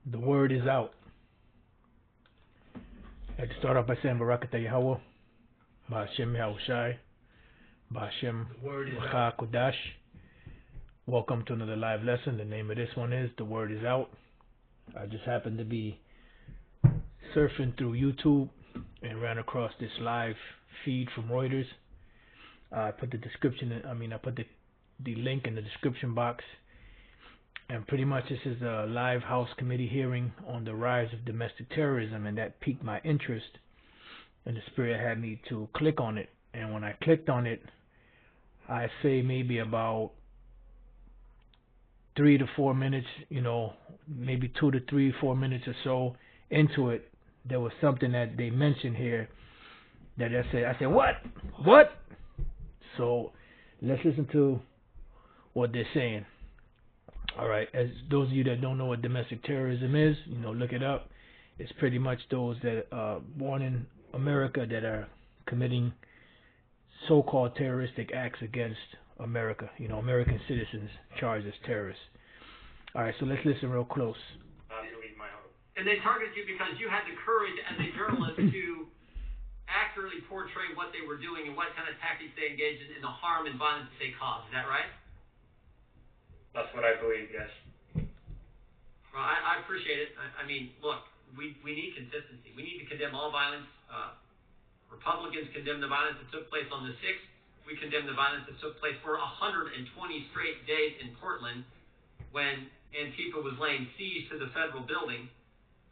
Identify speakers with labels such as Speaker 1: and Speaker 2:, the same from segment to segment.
Speaker 1: The word is out. I'd like to start off by saying Barakatah Yahweh, Ba'ashem Yahushai, Ba'ashem Wacha Kodash. Welcome to another live lesson. The name of this one is The Word is Out. I just happened to be surfing through YouTube and ran across this live feed from Reuters. I put the link in the description box. And pretty much this is a live House committee hearing on the rise of domestic terrorism, and that piqued my interest. And the Spirit had me to click on it. And when I clicked on it, I say maybe about 3 to 4 minutes, maybe 2 to 3, 4 minutes or so into it, there was something that they mentioned here that I said, what? So let's listen to what they're saying. All right, as those of you that don't know what domestic terrorism is, look it up. It's pretty much those that are born in America that are committing so-called terroristic acts against America. American citizens charged as terrorists. All right, so let's listen real close.
Speaker 2: And they targeted you because you had the courage as a journalist to accurately portray what they were doing and what kind of tactics they engaged in the harm and violence that they caused. Is that right?
Speaker 3: That's what I believe, yes.
Speaker 2: Well, I appreciate it. I mean, look, we need consistency. We need to condemn all violence. Republicans condemn the violence that took place on the 6th. We condemn the violence that took place for 120 straight days in Portland when Antifa was laying siege to the federal building.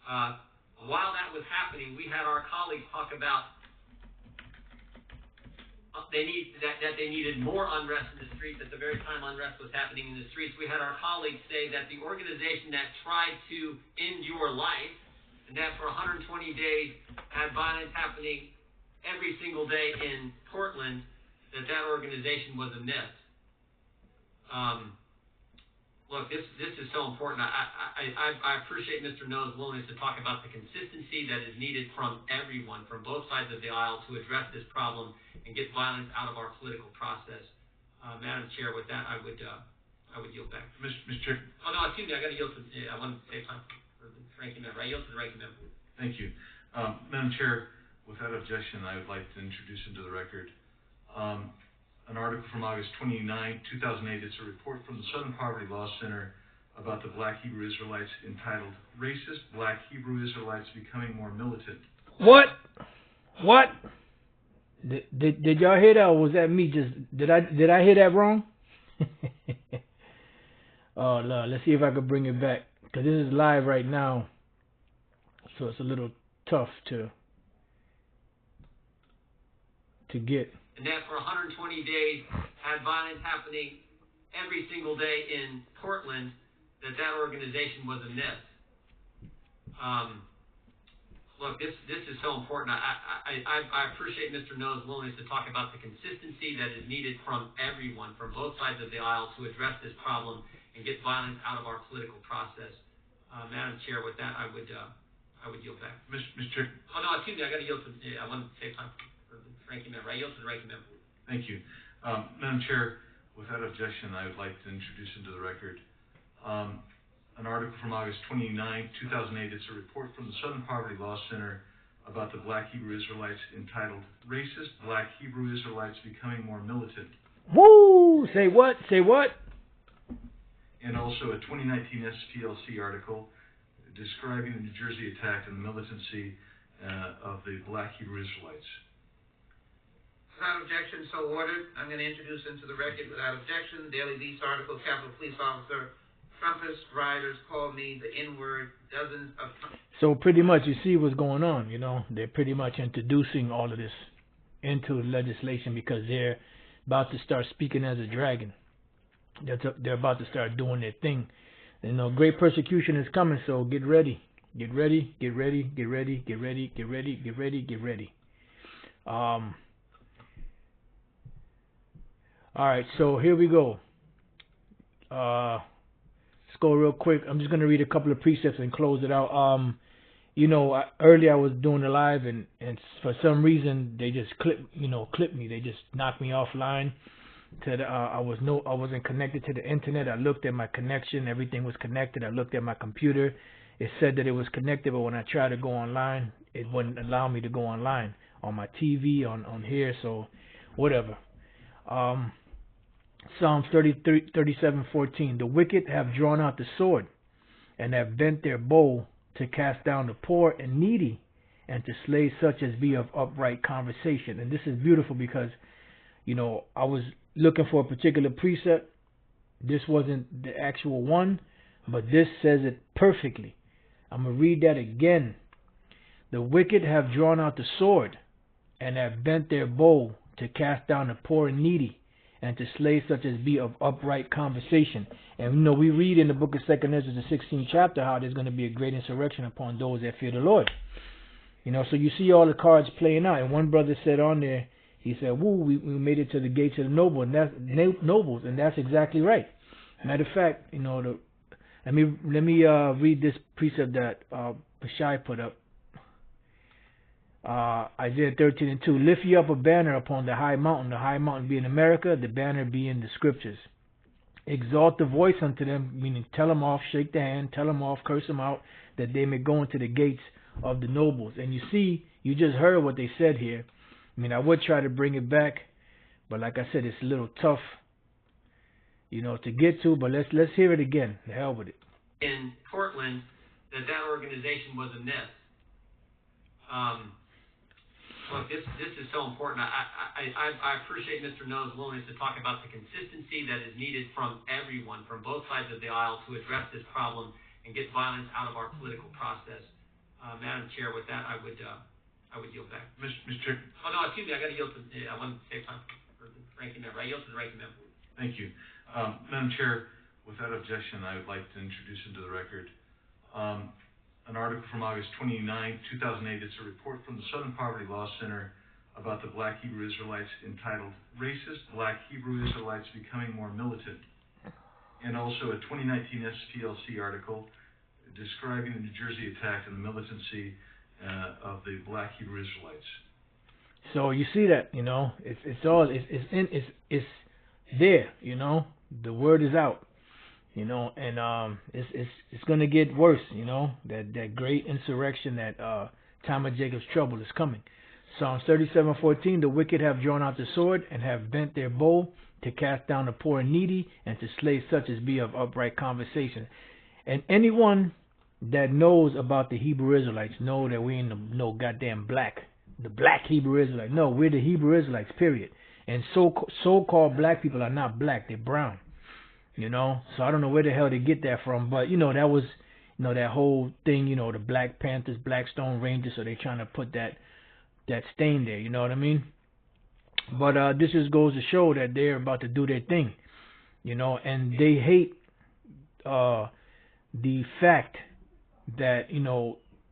Speaker 2: While that was happening, we had our colleagues talk about they needed more unrest in the streets. At the very time unrest was happening in the streets, we had our colleagues say that the organization that tried to end your life, and that for 120 days had violence happening every single day in Portland, that organization was a myth. Look, this is so important. I appreciate Mr. No's willingness to talk about the consistency that is needed from everyone, from both sides of the aisle, to address this problem and get violence out of our political process. Madam Chair, with that, I would yield back.
Speaker 3: Mr. Chair.
Speaker 2: Oh, no, excuse me. I got to yield to. I want to save time for the ranking member. I yield to the ranking member.
Speaker 3: Thank you, Madam Chair. Without objection, I would like to introduce into the record an article from August 29, 2008. It's a report from the Southern Poverty Law Center about the Black Hebrew Israelites entitled "Racist Black Hebrew Israelites Becoming More Militant."
Speaker 1: What? Did y'all hear that, or was that me? Did I hear that wrong? Oh Lord, let's see if I can bring it back, because this is live right now, so it's a little tough to get.
Speaker 2: And that for 120 days had violence happening every single day in Portland, that organization was a myth. Look, this is so important. I appreciate Mr. No's willingness to talk about the consistency that is needed from everyone, from both sides of the aisle, to address this problem and get violence out of our political process. Madam Chair, with that, I would yield back.
Speaker 3: Mr. Chair.
Speaker 2: Oh, no, excuse me. I got to yield to. I want to save time for the ranking member. I yield to the ranking member.
Speaker 3: Thank you, Madam Chair. Without objection, I would like to introduce into the record an article from August 29, 2008. It's a report from the Southern Poverty Law Center about the Black Hebrew Israelites entitled "Racist Black Hebrew Israelites Becoming More Militant."
Speaker 1: Woo! Say what?
Speaker 3: And also a 2019 SPLC article describing the New Jersey attack and the militancy of the Black Hebrew Israelites.
Speaker 4: Without objection, so ordered. I'm going to introduce into the record, without objection, Daily Beast article, Capitol Police Officer, Trumpist riders call me the N-word dozens of times.
Speaker 1: So pretty much you see what's going on, They're pretty much introducing all of this into legislation because they're about to start speaking as a dragon. They're about to start doing their thing. Great persecution is coming, so get ready. Get ready. All right, so here we go. Let's go real quick. I'm just going to read a couple of precepts and close it out. Earlier I was doing a live, and for some reason they just clipped me. They just knocked me offline. I wasn't connected to the internet. I looked at my connection. Everything was connected. I looked at my computer, it said that it was connected, but when I tried to go online, it wouldn't allow me to go online on my TV, on here, so whatever. Psalms 37:14. The wicked have drawn out the sword and have bent their bow to cast down the poor and needy and to slay such as be of upright conversation. And this is beautiful because, I was looking for a particular precept. This wasn't the actual one, but this says it perfectly. I'm going to read that again. The wicked have drawn out the sword and have bent their bow to cast down the poor and needy and to slay such as be of upright conversation. And we read in the book of 2nd Ezra, the 16th chapter, how there's going to be a great insurrection upon those that fear the Lord. So you see all the cards playing out. And one brother said on there, he said, "Woo, we made it to the gates of the nobles," and that's exactly right. Matter of fact, let me read this precept that Bashai put up. Isaiah 13:2. Lift ye up a banner upon the high mountain being America, the banner being the scriptures. Exalt the voice unto them, meaning tell them off, shake the hand, tell them off, curse them out, that they may go into the gates of the nobles. And you see, you just heard what they said here. I would try to bring it back, but like I said, it's a little tough, to get to. But let's hear it again. The hell with it.
Speaker 2: In Portland, that organization was a myth. Look, this is so important. I appreciate Mr. No's willingness to talk about the consistency that is needed from everyone, from both sides of the aisle, to address this problem and get violence out of our political process. Madam Chair, with that, I would yield back.
Speaker 3: Mr. Chair.
Speaker 2: Oh no, excuse me. I got to yield to. I want to save time for the ranking member. I yield to the ranking member.
Speaker 3: Thank you, Madam Chair. Without objection, I would like to introduce into the record an article from August 29, 2008. It's a report from the Southern Poverty Law Center about the Black Hebrew Israelites entitled "Racist Black Hebrew Israelites Becoming More Militant," and also a 2019 SPLC article describing the New Jersey attack and the militancy of the Black Hebrew Israelites.
Speaker 1: So you see that, it's there, the word is out. And it's going to get worse, that great insurrection, that time of Jacob's trouble is coming. Psalms 37:14, the wicked have drawn out the sword and have bent their bow to cast down the poor and needy and to slay such as be of upright conversation. And anyone that knows about the Hebrew Israelites know that we ain't no goddamn the black Hebrew Israelites. No, we're the Hebrew Israelites, period. And so-called black people are not black, they're brown. So I don't know where the hell they get that from, but that was, that whole thing, the Black Panthers, Black Stone Rangers, so they're trying to put that stain there, you know what I mean? But this just goes to show that they're about to do their thing, and they hate the fact that,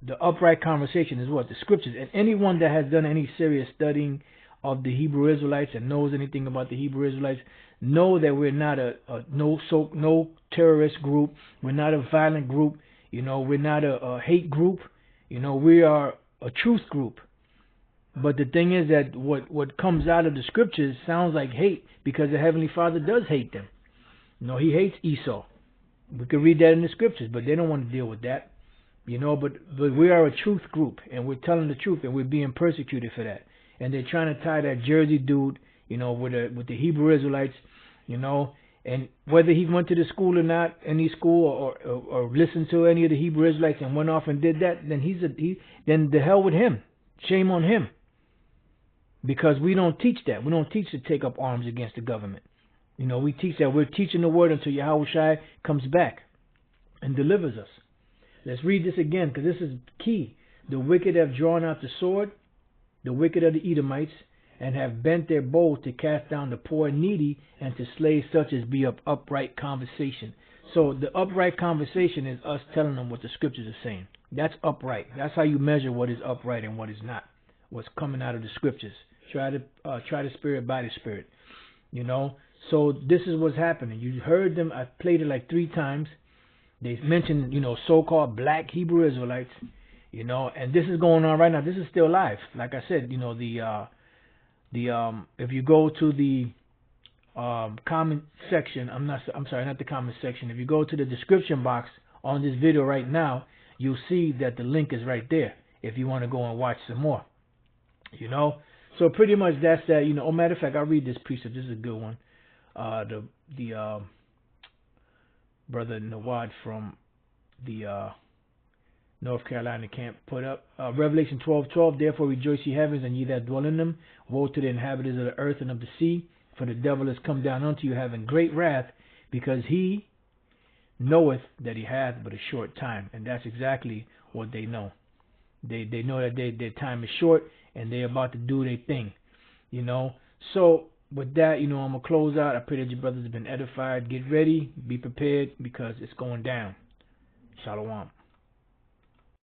Speaker 1: the upright conversation is what? The scriptures. And anyone that has done any serious studying of the Hebrew Israelites and knows anything about the Hebrew Israelites know that we're not no terrorist group. We're not a violent group. We're not a hate group. We are a truth group. But the thing is that what comes out of the scriptures sounds like hate, because the Heavenly Father does hate them. He hates Esau. We can read that in the scriptures, but they don't want to deal with that. But we are a truth group, and we're telling the truth, and we're being persecuted for that. And they're trying to tie that Jersey dude, with the Hebrew Israelites, and whether he went to the school or not, any school, or listened to any of the Hebrew Israelites and went off and did that, then then the hell with him. Shame on him. Because we don't teach that. We don't teach to take up arms against the government. We teach that we're teaching the word until Yahushua comes back and delivers us. Let's read this again, because this is key. The wicked have drawn out the sword, the wicked are the Edomites, and have bent their bow to cast down the poor and needy and to slay such as be of upright conversation. So the upright conversation is us telling them what the scriptures are saying. That's upright. That's how you measure what is upright and what is not. What's coming out of the scriptures. Try the spirit by the spirit. So this is what's happening. You heard them. I played it like 3 times. They mentioned, so-called black Hebrew Israelites, and this is going on right now. This is still live. Like I said, if you go to the comment section, not the comment section. If you go to the description box on this video right now, you'll see that the link is right there if you want to go and watch some more. You know, so pretty much that's that. You know, oh, matter of fact, I'll read this precept. This is a good one. The brother Nawad from the North Carolina camp put up Revelation 12:12. Therefore rejoice, ye heavens, and ye that dwell in them. Woe to the inhabitants of the earth and of the sea, for the devil is come down unto you, having great wrath, because he knoweth that he hath but a short time. And that's exactly what they know. They know that their time is short, and they're about to do their thing. You know. So with that, you know, I'm gonna close out. I pray that your brothers have been edified. Get ready, be prepared, because it's going down. Shalom.